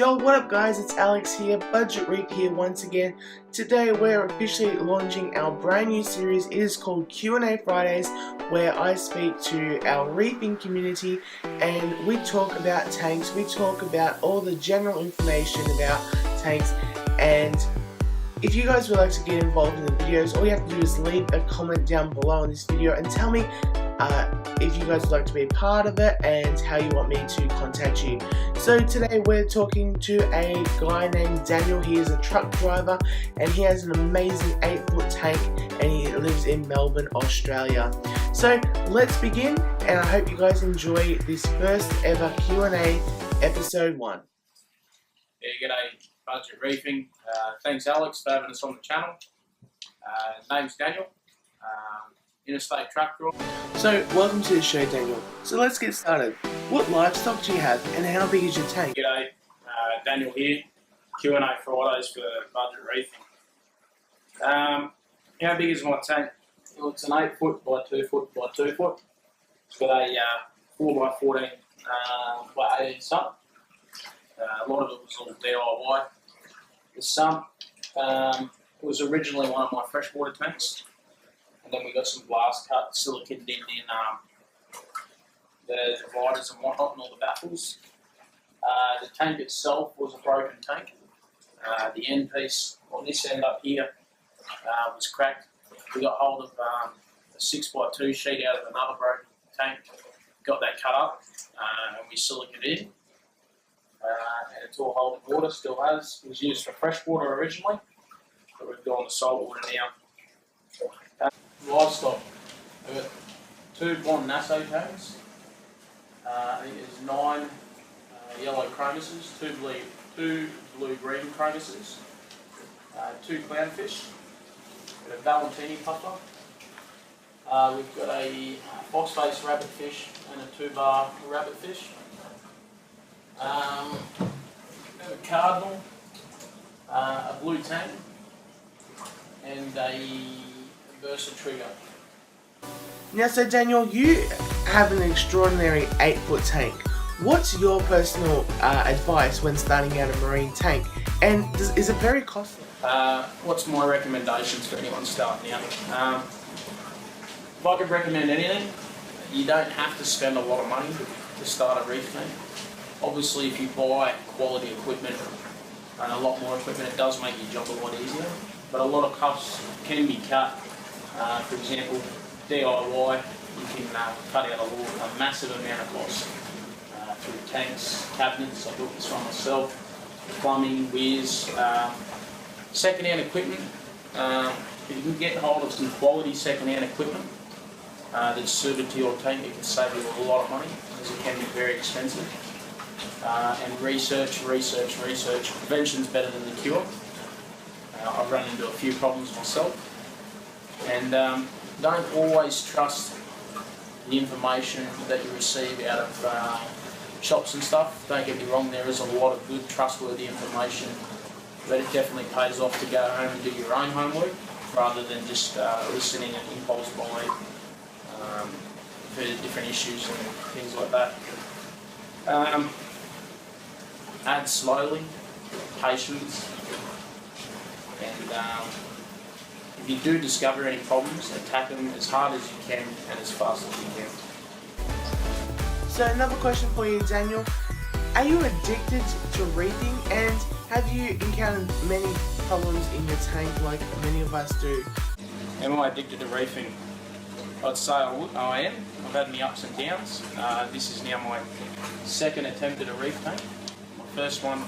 Yo, what up guys, it's Alex here, Budget Reef here once again. Today we're officially launching our brand new series. It is called Q&A Fridays, where I speak to our reefing community and we talk about tanks, we talk about all the general information about tanks. And if you guys would like to get involved in the videos, all you have to do is leave a comment down below on this video and tell me if you guys would like to be a part of it and how you want me to contact you. So today we're talking to a guy named Daniel. He is a truck driver and he has an amazing 8-foot tank and he lives in Melbourne, Australia. So let's begin, and I hope you guys enjoy this first ever Q&A episode 1. Yeah, g'day Budget Reefing. Thanks Alex for having us on the channel. Name's Daniel. Interstate truck driver. So welcome to the show, Daniel. So let's get started. What livestock do you have and how big is your tank? G'day, Daniel here. Q&A Fridays for Budget Reefing. How big is my tank? Well, it's an 8-foot by 2-foot by 2-foot. It's got a 4x14 by 18 sump. A lot of it was all DIY. The sump was originally one of my freshwater tanks. And then we got some glass cut, siliconed in the dividers and whatnot and all the baffles. The tank itself was a broken tank. The end piece on this end up here was cracked. We got hold of a 6x2 sheet out of another broken tank, got that cut up and we siliconed in. And it's all holding water, still has. It was used for freshwater originally, but we've gone to saltwater now. Livestock, we've got 2 blonde Nasso tanks. I think there's 9 yellow chromuses, 2 blue-green chromuses, 2 clownfish, got a Valentini puffer. We've got a fox-faced rabbitfish and a 2-bar rabbitfish. We have a cardinal, a blue tank, and a Versa trigger. Now, so Daniel, you have an extraordinary 8-foot tank. What's your personal advice when starting out a marine tank, and is it very costly? What's my recommendations for anyone starting out? If I could recommend anything, you don't have to spend a lot of money to start a reef tank. Obviously, if you buy quality equipment and a lot more equipment, it does make your job a lot easier. But a lot of costs can be cut. For example, DIY, you can cut out a massive amount of costs through tanks, cabinets. I built this one myself, plumbing, weirs, second-hand equipment. If you can get hold of some quality second-hand equipment that's suited to your tank, it can save you a lot of money, because it can be very expensive. And research. Prevention's better than the cure. I've run into a few problems myself. And don't always trust the information that you receive out of shops and stuff. Don't get me wrong, there is a lot of good, trustworthy information, but it definitely pays off to go home and do your own homework rather than just listening and impulse buying for different issues and things like that. Add slowly, patience, and if you do discover any problems, attack them as hard as you can and as fast as you can. So another question for you, Daniel. Are you addicted to reefing, and have you encountered many problems in your tank like many of us do? Am I addicted to reefing? I'd say I am. I've had my ups and downs. This is now my second attempt at a reef tank. My first one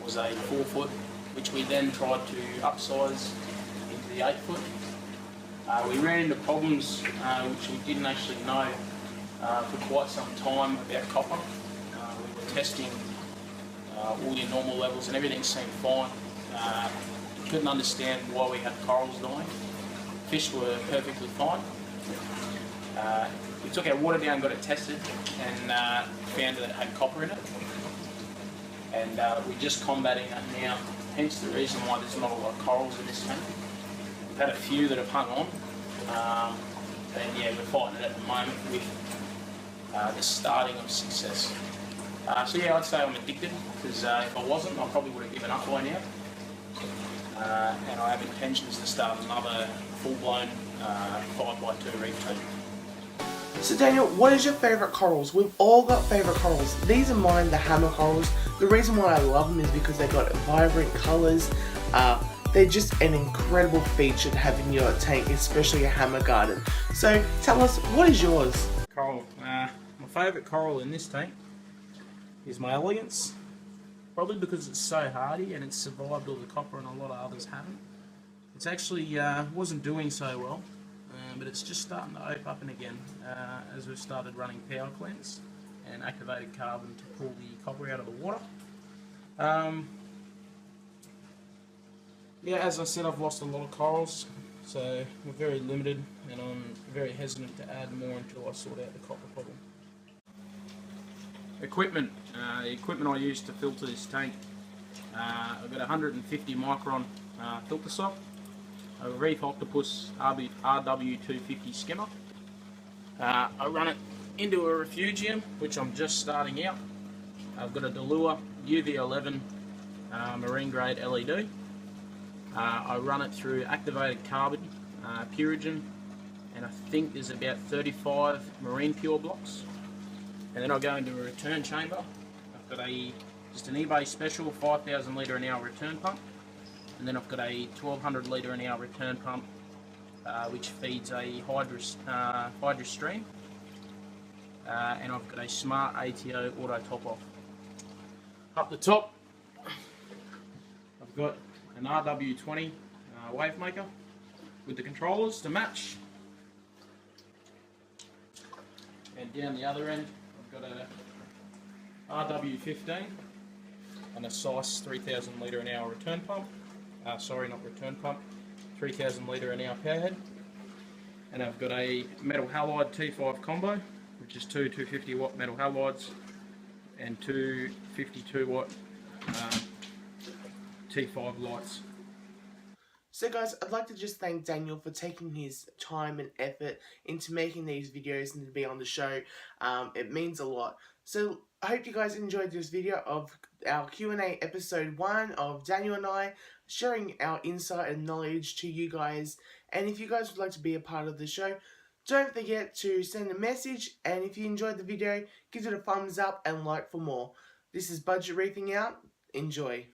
was a 4-foot, which we then tried to upsize into the 8-foot. We ran into problems which we didn't actually know for quite some time about copper. We were testing all your normal levels and everything seemed fine. Couldn't understand why we had corals dying. Fish were perfectly fine. We took our water down, got it tested, and found that it had copper in it. And we're just combating that now, hence the reason why there's not a lot of corals in this tank. We've had a few that have hung on, and yeah, we're fighting it at the moment with the starting of success. So yeah, I'd say I'm addicted, because if I wasn't, I probably would have given up by now. And I have intentions to start another full-blown 5x2 reef team. So Daniel, what is your favourite corals? We've all got favourite corals. These are mine, the hammer corals. The reason why I love them is because they got vibrant colours. They're just an incredible feature to have in your tank, especially a hammer garden. So tell us, what is yours? Coral. My favourite coral in this tank is my Elegance. Probably because it's so hardy and it's survived all the copper and a lot of others haven't. It's actually wasn't doing so well, but it's just starting to open up again as we've started running Power Cleanse and activated carbon to pull the copper out of the water. Yeah, as I said, I've lost a lot of corals, so we're very limited, and I'm very hesitant to add more until I sort out the copper problem. Equipment. The equipment I use to filter this tank, I've got a 150 micron filter sock, a Reef Octopus RW250 skimmer. I run it into a refugium, which I'm just starting out. I've got a Delua UV11 marine grade LED. I run it through activated carbon, Purigen, and I think there's about 35 marine pure blocks. And then I go into a return chamber. I've got just an eBay special 5,000 litre an hour return pump, and then I've got a 1,200 litre an hour return pump, which feeds a Hydra stream, and I've got a Smart ATO auto top off. Up the top, I've got an RW20 wave maker with the controllers to match, and down the other end I've got a RW15 and a SICE 3,000 litre an hour return pump, sorry, not return pump, 3,000 litre an hour power head, and I've got a metal halide T5 combo, which is two 250 watt metal halides and two 52 watt T5 lights. So guys, I'd like to just thank Daniel for taking his time and effort into making these videos and to be on the show. It means a lot. So I hope you guys enjoyed this video of our Q&A episode 1 of Daniel and I sharing our insight and knowledge to you guys. And if you guys would like to be a part of the show, don't forget to send a message, and if you enjoyed the video, give it a thumbs up and like for more. This is Budget Reefing out. Enjoy.